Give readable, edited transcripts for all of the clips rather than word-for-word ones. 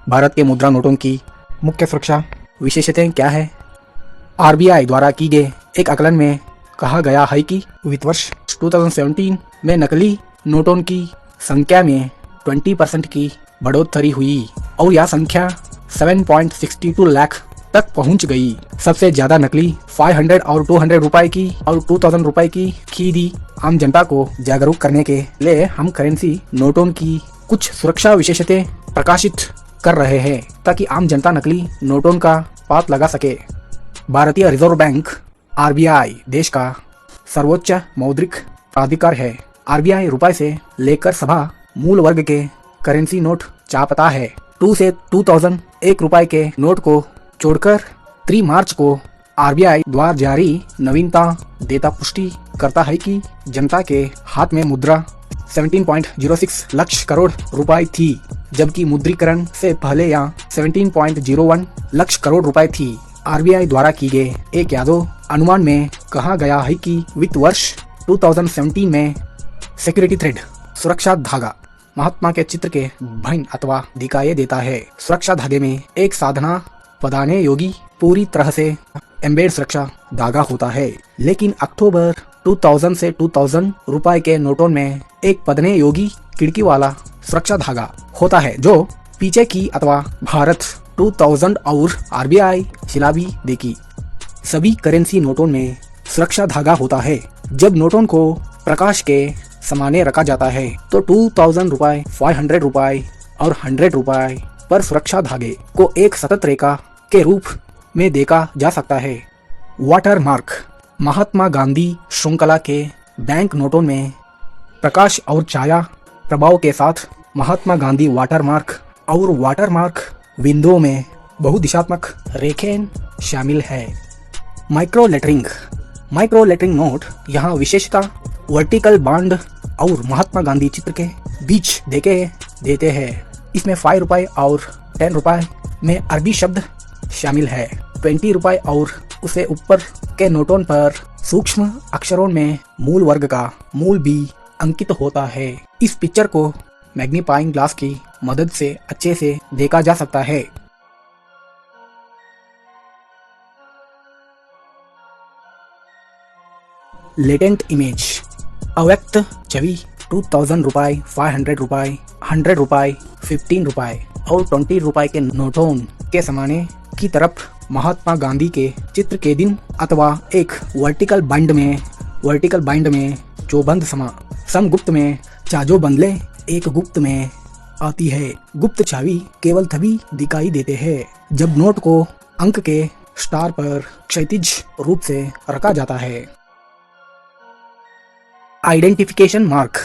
भारत के मुद्रा नोटों की मुख्य सुरक्षा विशेषताएं क्या है? आरबीआई द्वारा की गए एक आकलन में कहा गया है कि वित्त वर्ष 2017 में नकली नोटों की संख्या में 20% की बढ़ोतरी हुई और यह संख्या 7.62 लाख तक पहुंच गई। सबसे ज्यादा नकली 500 और 200 रुपए की और 2000 रुपए की खरीदी। आम जनता को जागरूक करने के लिए हम करेंसी नोटों की कुछ सुरक्षा विशेषताएं प्रकाशित कर रहे हैं ताकि आम जनता नकली नोटों का पता लगा सके। भारतीय रिजर्व बैंक आरबीआई देश का सर्वोच्च मौद्रिक प्राधिकार है। आरबीआई रुपए से लेकर सभा मूल वर्ग के करेंसी नोट छापता है। 2 से 2000 1 रुपए के नोट को छोड़कर 3 मार्च को आरबीआई द्वारा जारी नवीनता देता पुष्टि करता है कि जनता के हाथ में मुद्रा 17.06 लाख करोड़ रुपए थी, जबकि मुद्रीकरण से पहले यह 17.01 लाख करोड़ रुपए थी। आरबीआई द्वारा की गए एक यादो अनुमान में कहा गया है कि वित्त वर्ष 2017 में सिक्योरिटी थ्रेड सुरक्षा धागा महात्मा के चित्र के भिन्न अथवा दिखाई देता है। सुरक्षा धागे में एक साधना पदाने योगी पूरी तरह से एम्बेड सुरक्षा धागा होता है, लेकिन अक्टूबर 2000 से 2000 रुपए के नोटों में एक पदने योगी खिड़की वाला सुरक्षा धागा होता है जो पीछे की अथवा भारत 2000 और आरबीआई शिलाबी देखी सभी करेंसी नोटों में सुरक्षा धागा होता है। जब नोटों को प्रकाश के सामने रखा जाता है तो 2000 रुपए, 500 रुपए और 100 रुपए पर सुरक्षा धागे को एक सतत रेखा के रूप में देखा जा सकता है। वाटर मार्क महात्मा गांधी श्रृंखला के बैंक नोटों में प्रकाश और छाया प्रभाव के साथ महात्मा गांधी वाटरमार्क और वाटरमार्क विंडो में बहुदिशात्मक रेखें शामिल है। माइक्रो लेटरिंग नोट यहाँ विशेषता वर्टिकल बांड और महात्मा गांधी चित्र के बीच देते हैं। इसमें 5 रुपए और 10 रुपए में अरबी शब्द शामिल है। 20 रुपए और उसे ऊपर के नोटों पर सूक्ष्म अक्षरों में मूल वर्ग का मूल भी अंकित होता है। इस पिक्चर को मैग्नीफाइंग ग्लास की मदद से अच्छे से देखा जा सकता है। लेटेंट इमेज अव्यक्त छवि 2000 रुपए, 500 रुपए, 100 रुपए, 15 रुपए और 20 रुपए के नोटों के सामने की तरफ महात्मा गांधी के चित्र के दिन अथवा एक वर्टिकल बाइंड में चौबंद समगुप्त में चाजो बंदले एक गुप्त में आती है। गुप्त छवि केवल तभी दिखाई देते हैं जब नोट को अंक के स्टार पर क्षैतिज रूप से रखा जाता है। आइडेंटिफिकेशन मार्क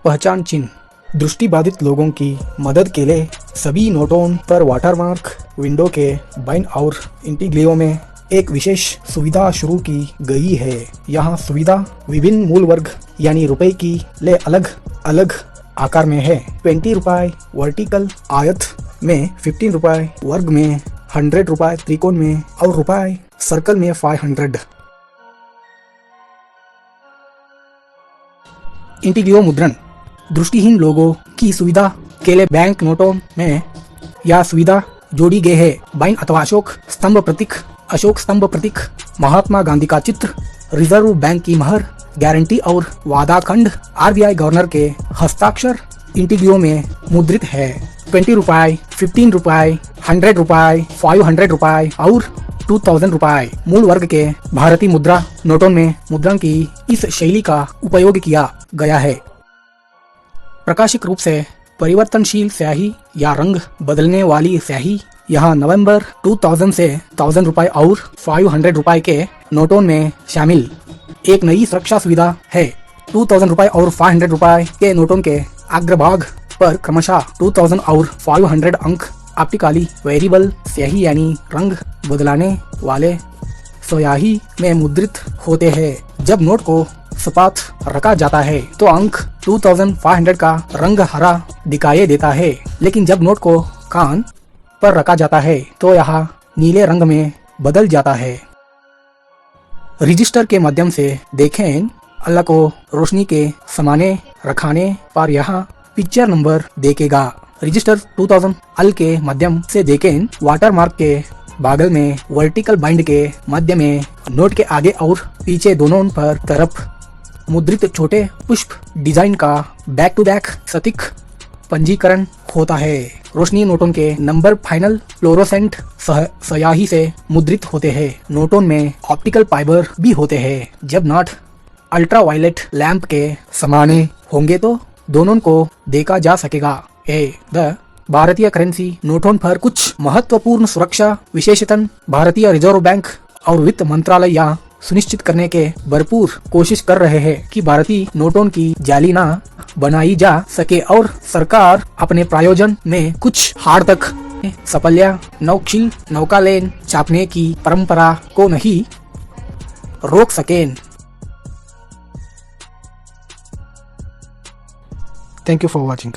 पहचान चिन्ह दृष्टिबाधित लोगों की मदद के लिए सभी नोटों पर वाटरमार्क विंडो के बाईं और इंटीग्लियो में एक विशेष सुविधा शुरू की गई है। यहाँ सुविधा विभिन्न मूल वर्ग यानी रुपए की ले अलग अलग आकार में है। 20 रुपए वर्टिकल आयत में, 15 रुपए वर्ग में, 100 रुपए त्रिकोण में और रुपए सर्कल में 500। इंटीग्लियो मुद्रण दृष्टिहीन लोगों की सुविधा के लिए बैंक नोटों में यह सुविधा जोड़ी गई है। बाइन अथवा अशोक स्तंभ प्रतीक महात्मा गांधी का चित्र, रिजर्व बैंक की महर, गारंटी और वादा खंड आरबीआई गवर्नर के हस्ताक्षर इंटीग्लियो में मुद्रित है। 20 रुपए, 15 रुपए, 100 रुपए, 500 रुपए और 2000 रुपए मूल वर्ग के भारतीय मुद्रा नोटों में मुद्रण की इस शैली का उपयोग किया गया है। प्रकाशिक रूप से परिवर्तनशील स्याही या रंग बदलने वाली स्याही यहाँ नवंबर 2000 से 1000 रुपए और 500 रुपए के नोटों में शामिल एक नई सुरक्षा सुविधा है। 2000 रुपए और 500 रुपए के नोटों के अग्रभाग पर क्रमशः 2000 और 500 अंक ऑप्टिकली वेरिएबल स्याही यानी रंग बदलाने वाले स्याही में मुद्रित होते हैं। जब नोट को सपाट रखा जाता है तो अंक 2500 का रंग हरा दिखाई देता है, लेकिन जब नोट को कान पर रखा जाता है तो यह नीले रंग में बदल जाता है। रजिस्टर के माध्यम से देखें अल्लाह को रोशनी के सामने रखने पर यहाँ पिक्चर नंबर देखेगा। रजिस्टर 2000 अल के माध्यम से देखें। वाटर मार्क के बागल में वर्टिकल बाइंड के मध्य में नोट के आगे और पीछे दोनों पर तरफ मुद्रित छोटे पुष्प डिजाइन का बैक टू बैक सटीक पंजीकरण होता है। रोशनी नोटों के नंबर फाइनल फ्लोरोसेंट स्याही से मुद्रित होते हैं। नोटों में ऑप्टिकल फाइबर भी होते हैं। जब नोट अल्ट्रावायलेट लैंप के समाने होंगे तो दोनों को देखा जा सकेगा। द भारतीय करेंसी नोटों पर कुछ महत्वपूर्ण सुरक्षा विशेषतः भारतीय रिजर्व बैंक और वित्त मंत्रालय यह सुनिश्चित करने के भरपूर कोशिश कर रहे हैं कि भारतीय नोटों की जाली ना बनाई जा सके और सरकार अपने प्रयोजन में कुछ हार तक सफलता नौशील नौकालेन छापने की परंपरा को नहीं रोक सके। Thank you for watching.